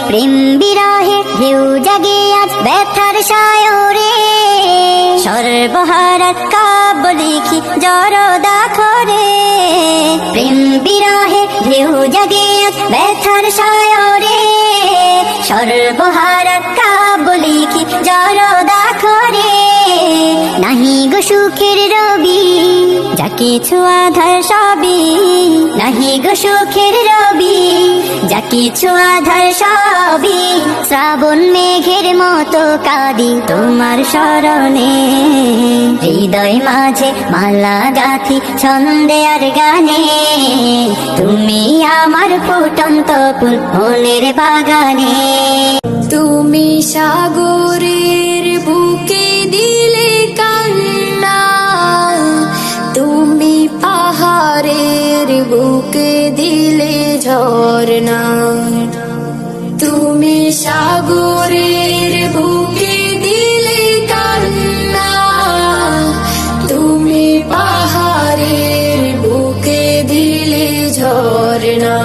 প্রেম বিরহে ঢেউ জাগে আজ ব্যথার সায়রে, সর্বহারা কাব্য লিখি জরদা করে। প্রেম বিরহে ঢেউ জাগে আজ ব্যথার সায়রে, সর্বহারা কাব্য লিখি জরদা করে। নাহি গো সুখের রবি যা কিছু আধার সবই, নাহি গো সুখের রবি যা কিছু আধার সবই। শ্রাবণ মেঘের মতো কাঁদি তোমার শরণে, হৃদয় মাঝে মালা গাথি ছন্দে আর গানে। তুমি আমার ফুটন্ত ফুল মনের বাগানে। তুমি সাগরের বুকে দিলে কান্না, তুমি পাহাড়ের বুকে দিলে ঝরনা। তুমি সাগরের বুকে দিলে কান্না, তুমি পাহাড়ের বুকে দিলে ঝরনা।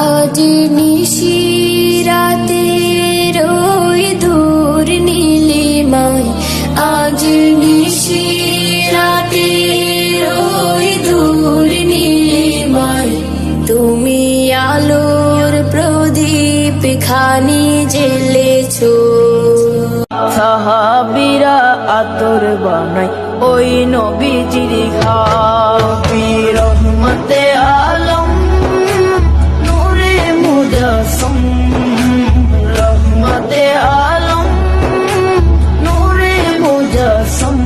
আজ নিশিরাতে রই দূর নীলিমায়, আজ নিশিরাতে রই দূর নীলিমায়। তুমি আলোর প্রদীপ খানি জ্বেলেছো। সাহাবীরা আতর বানাই ওই নবীজির ঘাবি, রহমতে আলম নূরে মুজাসসম, রহমতে আলম নূরে মুজাসসম।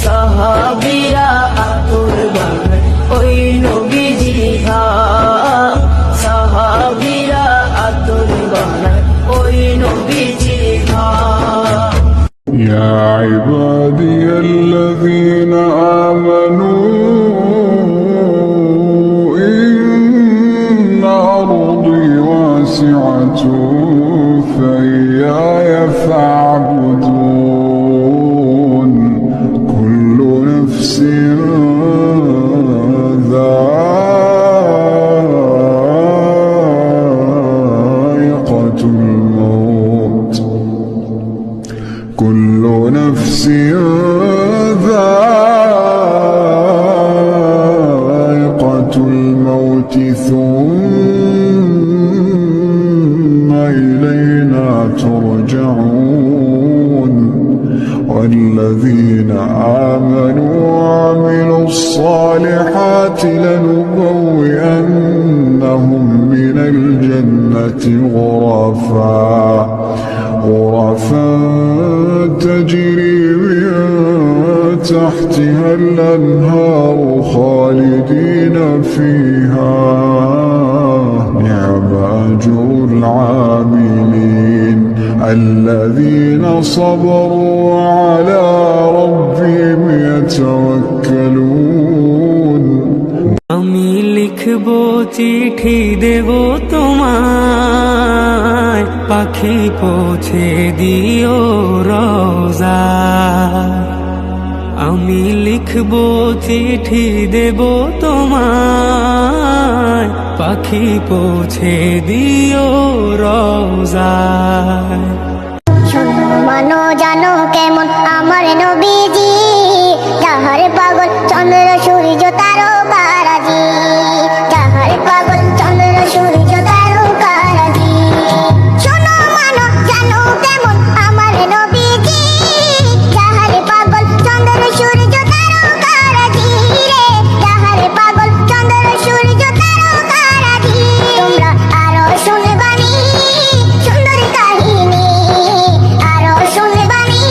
সাহাবীরা আতর বানাই ওই নবীজির ঘাব, সাহাবীরা আতর বানাই ওই নবীজির ঘাব। يا عبادي الذين آمنوا إن أرضي واسعة فإياي فاعبدون كل نفس ذائقة الموت، كل نفس ذائقة الموت ثم إلينا ترجعون. والذين آمنوا وعملوا الصالحات لنبوئنهم من الجنة غرفا تجري من تحتها الأنهار خالدين فيها، نعم أجر العاملين الذين صبروا وعلى ربهم يتوكلون. আমি লিখব চিঠি দেব তোমায়, পাখি পৌঁছে দিও রোজা। আমি লিখব চিঠি দেব তোমায়, পাখি পৌঁছে দিও রোজা। মানো জানো কেমন আমার নবীজি, যাহার পাগল চন্দ্র সূর্য তারকারাজি, যাহার পাগল চন্দ্র সূর্য তারকারাজি। শোনো মানো জানো কেমন আমার নবীজি, যাহার পাগল চন্দ্র সূর্য তারকারাজি রে, যাহার পাগল চন্দ্র সূর্য তারকারাজি। তোমরা আরো শুনবানি সুন্দর কাহিনী, আরো শুনবানি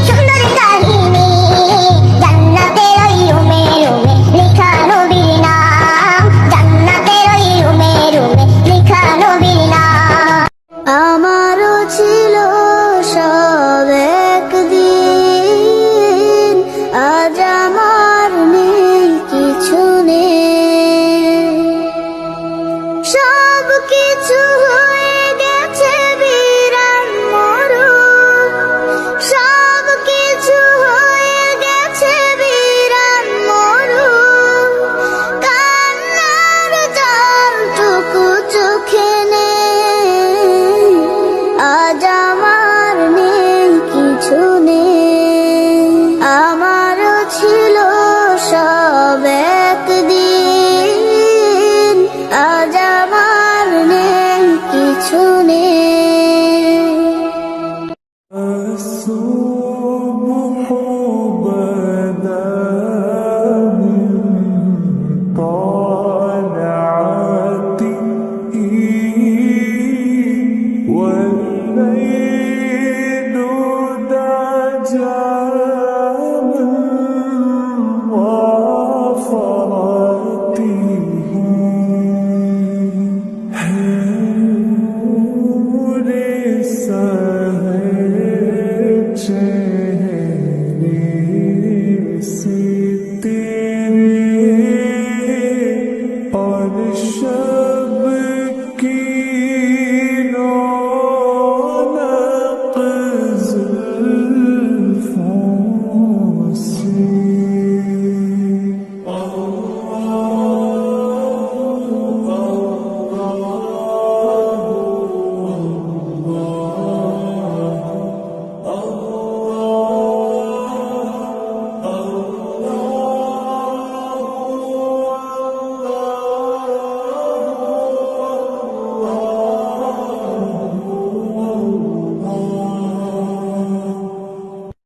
সুন্দর কাহিনী। জান্নাতের ওই রুমে রুমে লেখা নবীর নাম, জান্নাতের ওই রুমে রুমে লেখা নবীর নাম। আমারও ছিল সব একদিন, আজ আমার নেই কিছু নেই। সব কিছু হয়ে গেছে বিরান মরুন, সব কিছু হয়ে গেছে বিরান মরুন। কান্নার জলটুকু চোখে নেই। শুনে